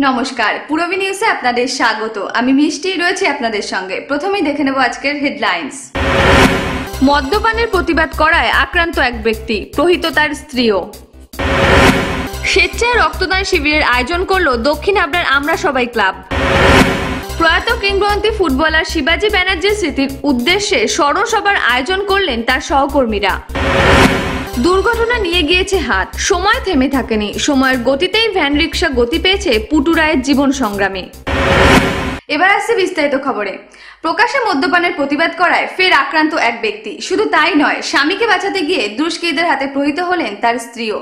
নমস্কার, পূরবী নিউজে আপনাদের স্বাগত। আমি মিষ্টি রয়েছে আপনাদের সঙ্গে। প্রথমেই দেখে নেব আজকের হেডলাইন্স। মদ্যপানের প্রতিবাদ করায় আক্রান্ত এক ব্যক্তি, প্রহীত তার স্ত্রীও। স্বেচ্ছায় রক্তদান শিবিরের আয়োজন করলো দক্ষিণ হাবড়ার আমরা সবাই ক্লাব। প্রয়াত কিংবদন্তি ফুটবলার শিবাজি ব্যানার্জির স্মৃতির উদ্দেশ্যে স্মরণ সভার আয়োজন করলেন তার সহকর্মীরা। দুর্ঘটনা নিয়ে গিয়েছে হাত, সময় থেমে থাকেনি, সময়ের গতিতেই ভ্যান রিক্সা গতি পেয়েছে পুটু রায়ের জীবন সংগ্রামে। এবার আসছে বিস্তারিত খবরে। প্রকাশ্যে মদ্যপানের প্রতিবাদ করায় ফের আক্রান্ত এক ব্যক্তি। শুধু তাই নয়, স্বামীকে বাঁচাতে গিয়ে দুষ্কৃতীদের হাতে প্রহীত হলেন তার স্ত্রীও।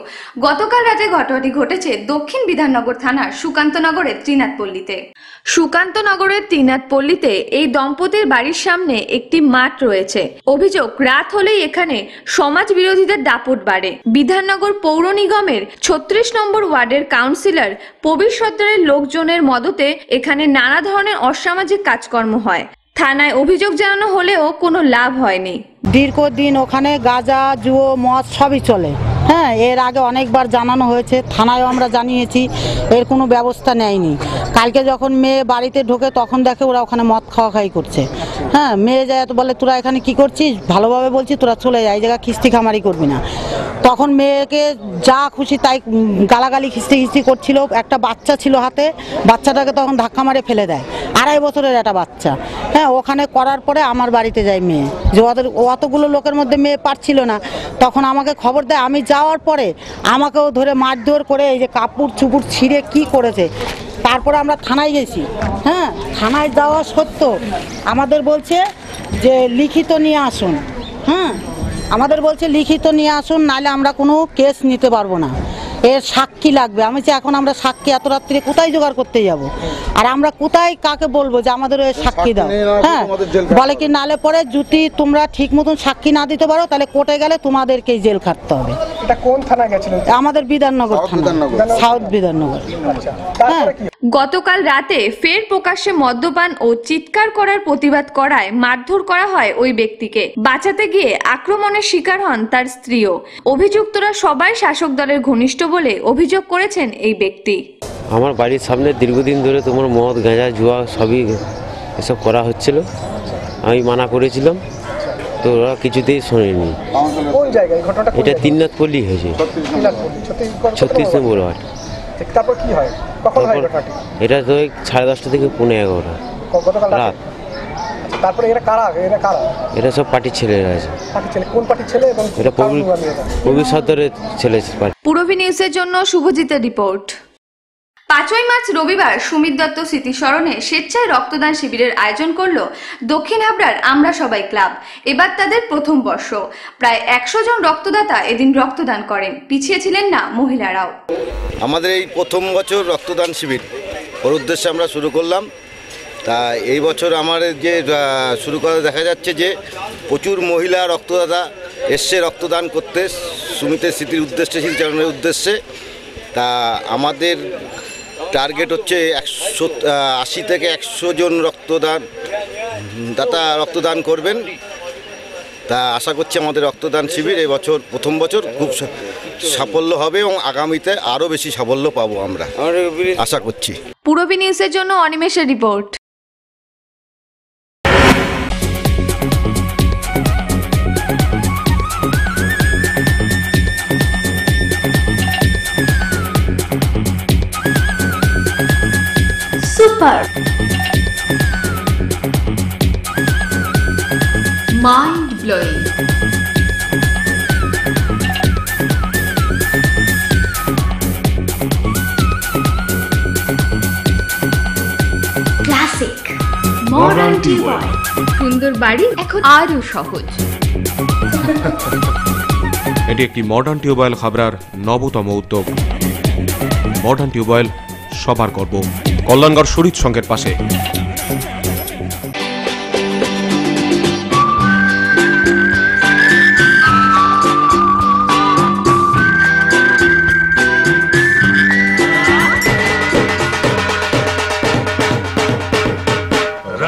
গতকাল রাতে ঘটনাটি ঘটেছে দক্ষিণ বিধাননগর থানার সুকান্তনগরের ত্রিনাথপল্লীতে। সুকান্তনগরের ত্রিনাথপল্লীতে এই দম্পতির বাড়ির সামনে একটি মাঠ রয়েছে। অভিযোগ, রাত হলেই এখানে সমাজ বিরোধীদের দাপট বাড়ে। বিধাননগর পৌর নিগমের 36 নম্বর ওয়ার্ডের কাউন্সিলর প্রবীর সর্দারের লোকজনের মদতে এখানে নানা ধরনের অসামাজিক কাজকর্ম হয়। থানায় অভিযোগ জানানো হলেও কোনো লাভ হয়নি। দীর্ঘদিন ওখানে গাঁজা, জুয়ো, মদ সবই চলে। হ্যাঁ, এর আগে অনেকবার জানানো হয়েছে, থানায়ও আমরা জানিয়েছি, এর কোনো ব্যবস্থা নেয়নি। কালকে যখন মেয়ে বাড়িতে ঢোকে তখন দেখে ওরা ওখানে মদ খাওয়াখাই করছে। হ্যাঁ, মেয়ে যায় তো বলে তোরা এখানে কি করছিস, ভালোভাবে বলছি তোরা চলে যায়, এই জায়গায় খিস্তি খামারি করবি না। তখন মেয়েকে যা খুশি তাই গালাগালি খিস্তি করছিল। একটা বাচ্চা ছিল হাতে, বাচ্চাটাকে তখন ধাক্কা মারে ফেলে দেয়। 2.5 বছরের একটা বাচ্চা। হ্যাঁ, ওখানে করার পরে আমার বাড়িতে যায় মেয়ে, যে অতগুলো লোকের মধ্যে মেয়ে পারছিল না, তখন আমাকে খবর দেয়। আমি যাওয়ার পরে আমাকেও ধরে মারধর করে এই যে কাপড় চুপড় ছিঁড়ে কি করেছে। তারপরে আমরা থানায় গেছি। হ্যাঁ, থানায় যাওয়া সত্ত্বেও আমাদের বলছে যে লিখিত নিয়ে আসুন। হ্যাঁ, আমাদের বলছে লিখিত নিয়ে আসুন, নাহলে আমরা কোনো কেস নিতে পারবো না, এর সাক্ষী লাগবে। আমি চাই এখন আমরা সাক্ষী এত রাত্রে কোথায় জোগাড় করতে যাব, আর আমরা কোথায় কাকে বলবো যে আমাদের ওই সাক্ষী দাও। হ্যাঁ, বলে কি নালে পরে যদি তোমরা ঠিক মতন সাক্ষী না দিতে পারো তাহলে কোর্টে গেলে তোমাদেরকেই জেল খাটতে হবে। এটা কোন থানা গেছিলেন? আমাদের বিধাননগর থানা, সাউথ বিধাননগর। হ্যাঁ, গতকাল রাতে ফের প্রকাশ্যে মদ্যপান ও চিৎকার করার প্রতিবাদ করায় মারধর করা হয় ওই ব্যক্তিকে। বাঁচাতে গিয়ে আক্রমণের শিকার হন তার স্ত্রীও। অভিযুক্তরা সবাই শাসক দলের ঘনিষ্ঠ বলে অভিযোগ করেছেন এই ব্যক্তি। আমার বাড়ির সামনে দীর্ঘদিন ধরে তোমার মদ, গাঁজা, জুয়া সবই এসব করা হচ্ছিল। আমি মানা করেছিলাম, তো ওরা কিছুতেই শোনেনি। কোন জায়গায় ঘটনাটা? এটা ত্রিনাথপল্লী হয়েছে, 36 নম্বর ওয়ার্ড। তারপর কি হয়, কখন হয় ঘটনাটি? এটা তো 10:30 থেকে 11:30 গতকাল রাত। তারপরে এরা কারা? এরা সব পার্টির ছেলেরা আছে। পার্টির ছেলে? কোন পার্টির ছেলে? এবং এটা প্রবীর সর্দারের ছেলে। পূরবী নিউজের জন্য শুভজিতের রিপোর্ট। 5ই মার্চ রবিবার সুমিত দত্ত স্মৃতি স্মরণে স্বেচ্ছায় রক্তদান শিবিরের আয়োজন করলো দক্ষিণ হাবড়ার আমরা সবাই ক্লাব। এবার তাদের প্রথম বর্ষ। প্রায় 100 জন রক্তদাতা এদিন রক্তদান করেন। পিছিয়ে ছিলেন না মহিলারাও। আমাদের এই প্রথম বছর রক্তদান শিবির ওর উদ্দেশ্যে আমরা শুরু করলাম। তা এই বছর আমার যে শুরু করা দেখা যাচ্ছে যে প্রচুর মহিলা রক্তদাতা এসছে রক্তদান করতে সুমিতের স্মৃতির উদ্দেশ্যে, স্মৃতিচারণের উদ্দেশ্যে। তা আমাদের টার্গেট হচ্ছে 80 থেকে 100 জন রক্তদাতা রক্তদান করবেন। তা আশা করছি আমাদের রক্তদান শিবির এই বছর প্রথম বছর খুব সাফল্য হবে এবং আগামীতে আরও বেশি সাফল্য পাবো আমরা আশা করছি। পূরবী নিউজের জন্য অনিমেষের report. Super mind blowing. Classic modern tubewell. সুন্দর বাড়ি এখন আরো সহজ। এটি একটি মডার্ন টিউবওয়েল হাবড়ার নবতম উদ্যোগ। মডার্ন টিউবওয়েল সবার গর্ব। কল্যাণগড় শরীর সংঘের পাশে।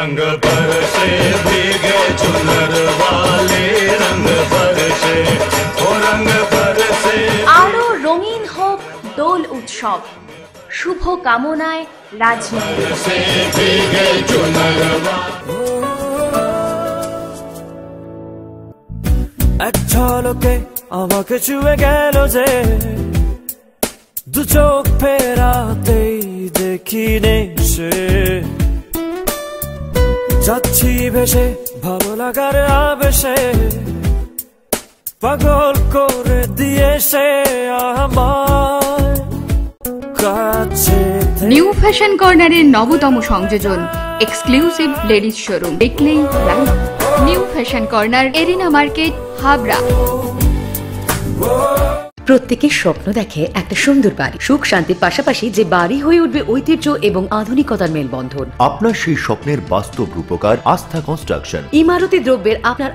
रंग बरसे भीगे चुनर वाले, रंग बरसे ओ रंग बरसे। आरो रंगीन होक দোল উৎসব। শুভ কামনায় রাজনীতি। से भीगे चुनरवा এক ঝলকে আমাকে ছুঁয়ে গেল যে, দু চোখ ফেরাতেই দেখিনি সে, যাচ্ছি ভেসে ভালো লাগার আবেশে, পাগল করে দিয়েছে আমার কাছে। নিউ ফ্যাশন কর্নারের নবতম সংযোজন, এক্সক্লুসিভ লেডিস শোরুম, দেখলেই new fashion corner, arena market, Habra. প্রত্যেকের স্বপ্ন দেখে একটা সুন্দর বাড়ি, সুখ শান্তির পাশাপাশি যে বাড়ি হয়ে উঠবে ঐতিহ্য এবং আধুনিকতার মেলবন্ধন। আপনার সেই স্বপ্নের বাস্তব রূপকার আস্থা কনস্ট্রাকশন। ইমারতি দ্রব্যের আপনার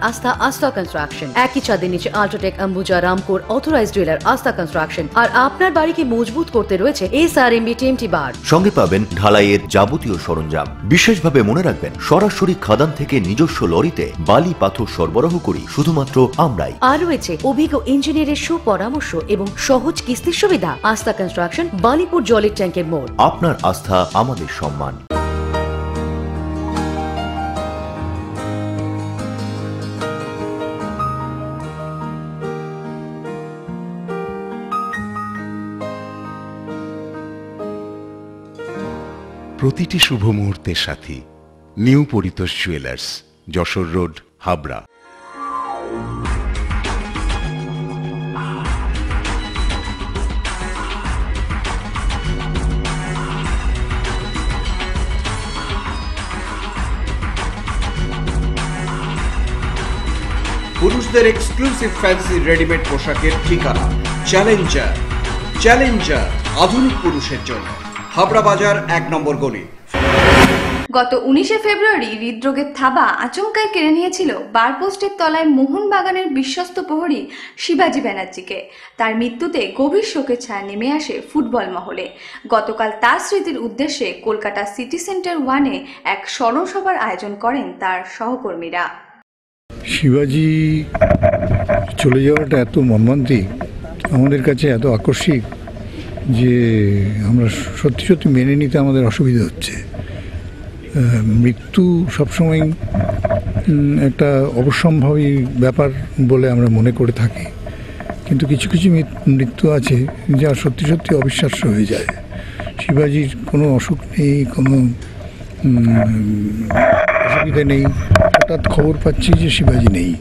আস্থা কনস্ট্রাকশন। একই ছাদের নিচে আল্ট্রাটেক, অম্বুজা, রামকোর অথরাইজড ডিলার আস্থা কনস্ট্রাকশন। আর আপনার বাড়িকে মজবুত করতে রয়েছে SRMB TMT বার। সঙ্গে পাবেন ঢালাইয়ের যাবতীয় সরঞ্জাম। বিশেষভাবে মনে রাখবেন, সরাসরি খাদান থেকে নিজস্ব লরিতে বালি পাথর সরবরাহ করি শুধুমাত্র আমরাই। আর রয়েছে অভিজ্ঞ ইঞ্জিনিয়ারের সুপরামর্শ এবং সহজ কিস্তির সুবিধা। আস্থা কনস্ট্রাকশন, বালিপুর জলের ট্যাঙ্কের মোড়। আপনার আস্থা আমাদের সম্মান। প্রতিটি শুভ মুহূর্তের সাথী new Paritosh jewellers, Jessore road, Habra. পুরুষদের এক্সক্লুসিভ ফ্যান্সি রেডিমেড পোশাকের ঠিকানা চ্যালেঞ্জার, আধুনিক পুরুষের জন্য, হাবড়া বাজার 1 নম্বর গলি। গত 19শে ফেব্রুয়ারি হৃদরোগের থাবা আচমকাই কেড়ে নিয়েছিল বারপোস্টের তলায় মোহনবাগানের বিশ্বস্ত প্রহরী শিবাজি ব্যানার্জিকে। তার মৃত্যুতে গভীর শোকের ছায়া নেমে আসে ফুটবল মহলে। গতকাল তার স্মৃতির উদ্দেশ্যে কলকাতা সিটি সেন্টার 1-এ এক স্মরণসভার আয়োজন করেন তার সহকর্মীরা। শিবাজি চলে যাওয়াটা এত মর্মান্তিক, আমাদের কাছে এত আকস্মিক যে আমরা সত্যি মেনে নিতে আমাদের অসুবিধা হচ্ছে। মৃত্যু সবসময় একটা অবশ্যম্ভাবী ব্যাপার বলে আমরা মনে করে থাকি, কিন্তু কিছু কিছু মৃত্যু আছে যা সত্যি অবিশ্বাস্য হয়ে যায়। শিবাজির কোনো অসুখ নেই, কোনো অসুবিধা নেই, হঠাৎ খবর পাচ্ছি যে শিবাজি নেই।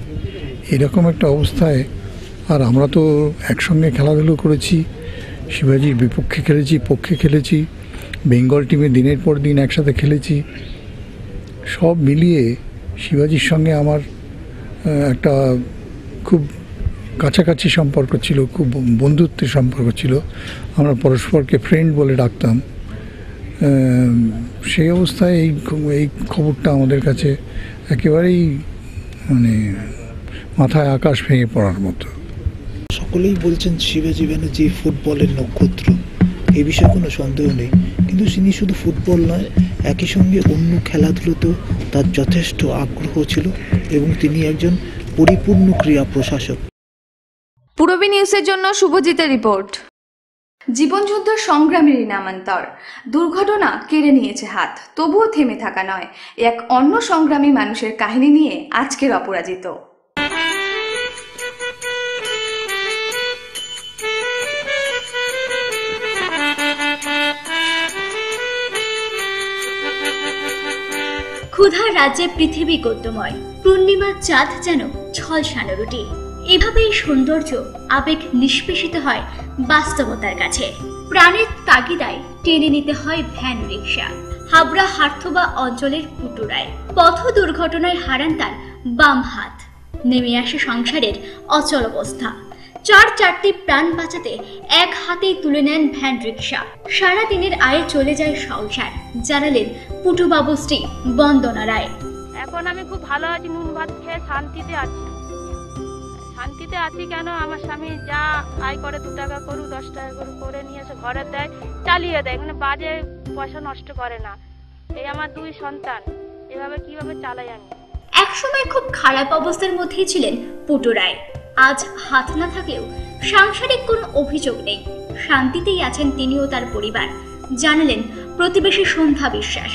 এরকম একটা অবস্থায়, আর আমরা তো একসঙ্গে খেলাধুলো করেছি, শিবাজির বিপক্ষে খেলেছি, পক্ষে খেলেছি, বেঙ্গল টিমে দিনের পর দিন একসাথে খেলেছি। সব মিলিয়ে শিবাজির সঙ্গে আমার একটা খুব কাছাকাছি সম্পর্ক ছিল, খুব বন্ধুত্বের সম্পর্ক ছিল। আমরা পরস্পরকে ফ্রেন্ড বলে ডাকতাম। সেই অবস্থায় এই খবরটা আমাদের কাছে একেবারেই মাথায় আকাশ ভেঙে পড়ার মতো। সকলেই বলছেন শিবাজি ব্যানার্জি ফুটবলের নক্ষত্র, এ বিষয়ে কোনো সন্দেহ নেই, কিন্তু তিনি শুধু ফুটবল নয়, একই সঙ্গে অন্য খেলাধুলোতেও তার যথেষ্ট আগ্রহ ছিল এবং তিনি একজন পরিপূর্ণ ক্রীড়া প্রশাসক। পূরবী নিউজের জন্য শুভজিতের রিপোর্ট। জীবনযুদ্ধ সংগ্রামেরই নামান্তর। দুর্ঘটনা কেড়ে নিয়েছে হাত, তবুও থেমে থাকা নয়। এক অন্য সংগ্রামী মানুষের কাহিনী নিয়ে আজকের অপরাজিত। ক্ষুধার রাজ্যে পৃথিবী গদ্যময়, পূর্ণিমার চাঁদ যেন ঝলসানো রুটি। এভাবেই সৌন্দর্য আবেগ নিষ্পেষিত হয় বাস্তবতার কাছে। প্রাণের তাগিদায় টেনে নিতে হয় ভ্যান রিক্সা। হাবড়া হারথোবা অঞ্চলের পুটুরায় পথ দুর্ঘটনায় হারান তার বাম হাত। নেমে আসে সংসারের অচল অবস্থা। চারটি প্রাণ বাঁচাতে এক হাতেই তুলে নেন ভ্যান রিক্সা। সারাদিনের আয়ে চলে যায় সংসার, জানালেন পুটুবাবু স্ত্রী বন্দনা রায়। এখন আমি খুব ভালো আছি, নুন ভাত খেয়ে শান্তিতে আছি কেন, আমার স্বামী যা আয় করে 2 টাকা করুক 10 টাকা করুক করে নিয়ে এসে ঘরে দেয়, চালিয়ে দেয়, মানে বাজে পয়সা নষ্ট করে না। এই আমার 2 সন্তান, এভাবে কিভাবে চালাই আমি। একসময় খুব খারাপ অবস্থার মধ্যেই ছিলেন পুটুরায়। আজ হাত না থাকলেও সাংসারিক কোনো অভিযোগ নেই, শান্তিতেই আছেন তিনি ও তার পরিবার। জানালেন প্রতিবেশী সন্ধ্যা বিশ্বাস।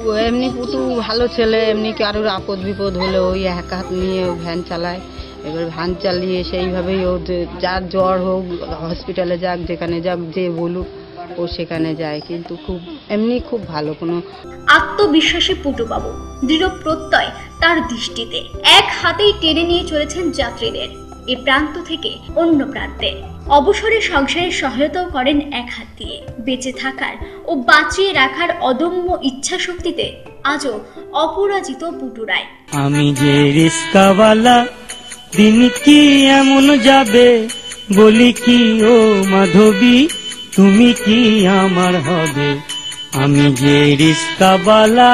ও এমনি পুটু ভালো ছেলে, এমনি কারোর আপদ বিপদ হলে ওই এক হাত নিয়ে ভ্যান চালায়। এবার ভ্যান চালিয়ে সেইভাবেই ও যার জ্বর হোক হসপিটালে যাক, যেখানে যাক, যে বলুক ও সেখানে যায়। কিন্তু খুব এমনি খুব ভালো, কোনো আত্মবিশ্বাসী পুটুবাবু, দৃঢ় প্রত্যয় তার দৃষ্টিতে। এক হাতেই টেনে নিয়ে চলেছেন যাত্রীদের এ প্রান্ত থেকে অন্য প্রান্তে। অবসরে সংসারের সহায়তাও করেন এক হাত দিয়ে। বেঁচে থাকার ও বাঁচিয়ে রাখার অদম্য ইচ্ছা শক্তিতে আজও অপরাজিত পুটু রায়। আমি যে রিস্কাওয়ালা, দিন কি এমন যাবে, বলি কি ও মাধবী, তুমি কি আমার হবে, আমি যে রিস্কাওয়ালা।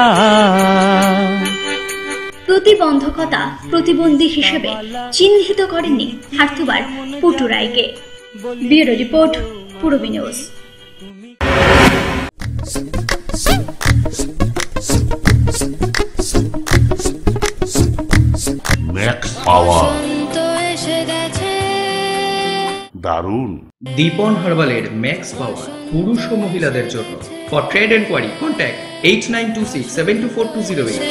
প্রতিবন্ধকতা প্রতিবন্ধী হিসেবে চিহ্নিত করেননি হার্থুবার পুটু রায়কে। Bureau report, Purabi news. Max power দারুণ। দীপন হার্বালের ম্যাক্স পাওয়ার পুরুষ ও মহিলাদের জন্য। For trade enquiry contact 8926724208।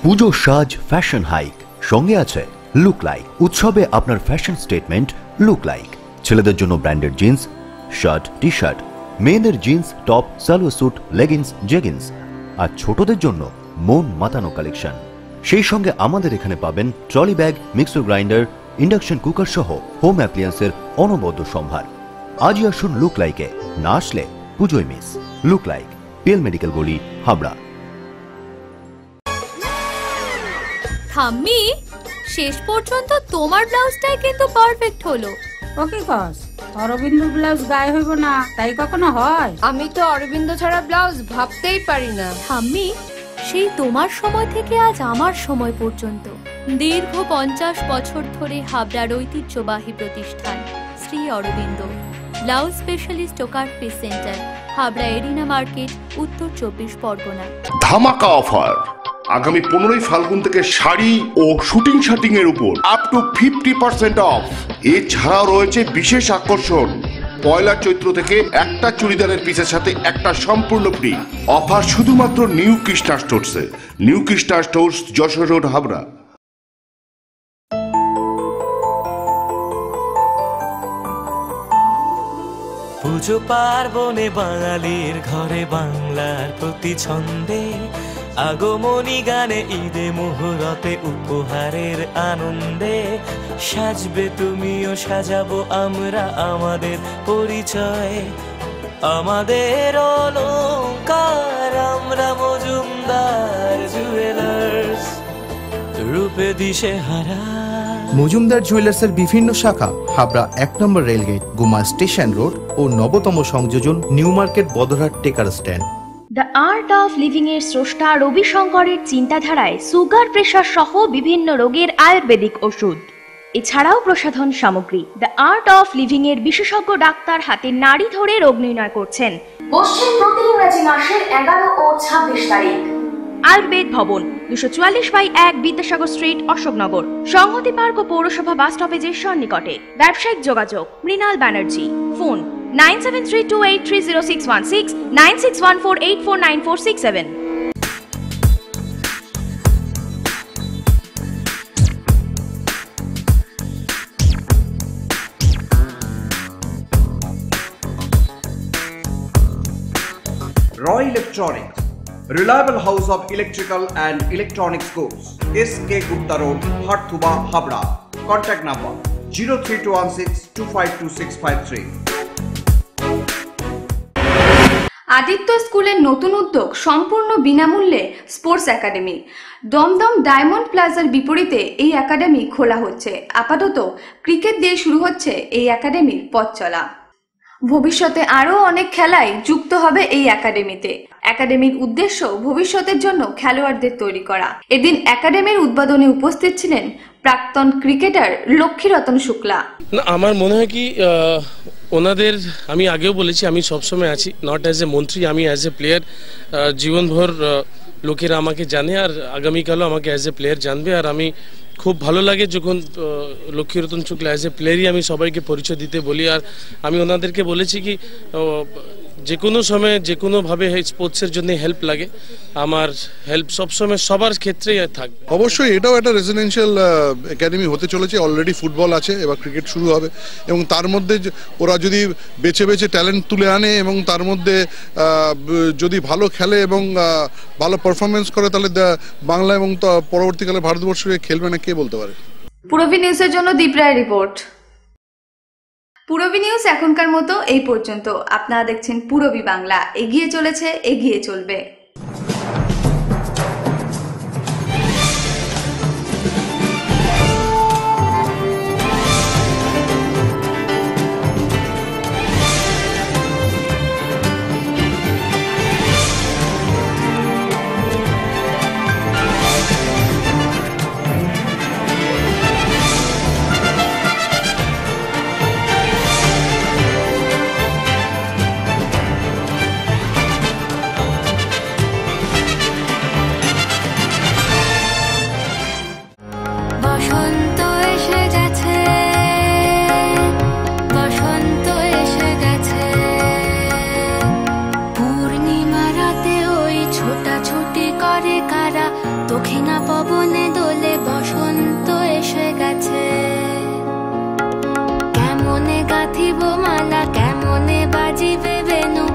Puja সাজ ফ্যাশন হাইক, সঙ্গে আছে লুক লাইক। উৎসবে আপনার ফ্যাশন স্টেটমেন্ট লুক লাইক। ছেলেদের জন্য branded jeans, shirt, T shirt, মেয়েদের jeans, top, salwar suit, leggings, jeggings, আর ছোটদের জন্য মন মাতানো কালেকশন। সেই সঙ্গে আমাদের এখানে পাবেন trolley bag, mixer grinder, induction cooker সহ হোম অ্যাপ্লিয়েন্সের অনবদ্য সম্ভার। আজই আসুন লুক লাইকে, না আসলে পুজোয় miss. Look like, PL medical গলি, হাবড়া। ঠাম্মি, শেষ পর্যন্ত তোমার ব্লাউজটাই কিন্তু পারফেক্ট হলো। ওকে কস, অরবিন্দ ব্লাউজ গায়ে হইব না, তাই কখনো হয়? আমি তো অরবিন্দ ছাড়া ব্লাউজ ভাবতেই পারি না। ঠাম্মি, সেই তোমার সময় থেকে আজ আমার সময় পর্যন্ত দীর্ঘ 50 বছর ধরে হাবড়ার ঐতিহ্যবাহী প্রতিষ্ঠান শ্রী অরবিন্দ ব্লাউজ স্পেশালিস্ট ও cut piece centre, Habra arena market, উত্তর 24 পরগনা। ধামাকা অফার আগামী 15ই ফাল্গুন থেকে শাড়ি ও শুটিং শার্টিং এর উপর আপ টু 50% অফ। এছাড়াও রয়েছে বিশেষ আকর্ষণ, পয়লা চৈত্র থেকে একটা চুড়িদারের পিসের সাথে একটা সম্পূর্ণ ফ্রি অফার শুধুমাত্র নিউ কৃষ্ণা স্টোরসে। New Krishna stores, Jessore road, Habra. Puja পার্বণে বাঙালির ঘরে বাংলার প্রতি ছন্দে, আগমনী গানে ঈদে মুহূর্তে উপহারের আনন্দে, সাজবে তুমিও সাজাবো আমরা আমাদের পরিচয়, আমাদের অলংকার আমরা মজুমদার জুয়েলার্স, রূপে দিশে হারা। মজুমদার জুয়েলার্সের বিভিন্ন শাখা হাবড়া 1 নম্বর রেলগেট, গুমা স্টেশন রোড ও নবতম সংযোজন new market, Badarhat taker stand. The art of living এর স্রষ্টা রবি শঙ্করের চিন্তাধারায় সুগার, প্রেশার সহ বিভিন্ন রোগের আয়ুর্বেদিক ওষুধ, এছাড়াও প্রসাধন সামগ্রী। দ্য আর্ট অফ লিভিং এর বিশেষজ্ঞ ডাক্তার হাতে নাড়ি ধরে রোগ নির্ণয় করছেন। বসছেন প্রতি ইংরেজি মাসের 11 ও 26 তারিখ। আয়ুর্বেদ ভবন, 244/1 বিদ্যাসাগর স্ট্রিট, অশোকনগর, সংহতি পার্ক ও পৌরসভা বাস স্টপেজের সন্নিকটে। ব্যবসায়িক যোগাযোগ Mrinal Banerjee, phone 9732830616, 9614849467। Roy Electronics, reliable house of electrical and electronics goods, SK Gupta Road, Harthuba, Habra. Contact number 03216252653. Aditya স্কুলের নতুন উদ্যোগ সম্পূর্ণ বিনামূল্যে স্পোর্টস একাডেমি। দমদম ডায়মন্ড প্লাজার বিপরীতে এই একাডেমি খোলা হচ্ছে। আপাতত ক্রিকেট দিয়ে শুরু হচ্ছে এই একাডেমির পথ চলা। ভবিষ্যতে আরও অনেক খেলাই যুক্ত হবে এই একাডেমিতে। একাডেমির উদ্দেশ্য ভবিষ্যতের জন্য খেলোয়াড়দের তৈরি করা। এদিন একাডেমির উদ্বোধনে উপস্থিত ছিলেন প্রাক্তন ক্রিকেটার লক্ষ্মীরতন শুক্লা। না, আমার মনে হয় কি ওনাদের, আমি আগেও বলেছি, আমি সবসময় আছি, নট অ্যাজ এ মন্ত্রী, আমি অ্যাজ এ প্লেয়ার। জীবনভর লোকেরা আমাকে জানে আর আগামীকালও আমাকে অ্যাজ এ প্লেয়ার জানবে। আর আমি খুব ভালো লাগে যখন লক্ষ্মীরতন শুক্লা অ্যাজ এ প্লেয়ারই আমি সবাইকে পরিচয় দিতে বলি। আর আমি ওনাদেরকে বলেছি কি যে কোনো সময় যে কোনোভাবে স্পোর্টসের জন্য হেল্প লাগে, আমার হেল্প সবসময় সবার ক্ষেত্রেই থাকবে। অবশ্যই এটাও একটা রেসিডেন্সিয়াল একাডেমি হতে চলেছে, অলরেডি ফুটবল আছে, এবার ক্রিকেট শুরু হবে এবং তার মধ্যে ওরা যদি বেছে বেছে ট্যালেন্ট তুলে আনে এবং তার মধ্যে যদি ভালো খেলে এবং ভালো পারফরমেন্স করে তাহলে বাংলা এবং পরবর্তীকালে ভারতবর্ষে খেলবে না কে বলতে পারে। পূরবী নিউজের জন্য দীপ রায় রিপোর্ট। পূরবী নিউজ এখনকার মতো এই পর্যন্ত। আপনারা দেখছেন পূরবী বাংলা, এগিয়ে চলেছে, এগিয়ে চলবে। বসন্ত এসে গেছে, বসন্ত এসে গেছে, পূর্ণিমা রাতে ওই ছোটাছুটি করে কারা, দক্ষিণা পবনে দোলে বসন্ত এসে গেছে। কেমনে গাঁথিব মালা, কেমনে বাজিবে বেনু,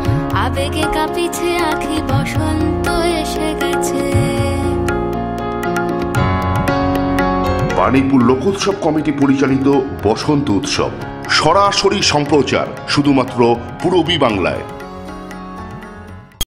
আবেগে কাঁপিছে আখি, বসন্ত এসে গেছে। বাণীপুর লোকোৎসব কমিটি পরিচালিত বসন্ত উৎসব সরাসরি সম্প্রচার শুধুমাত্র পূরবী বাংলায়।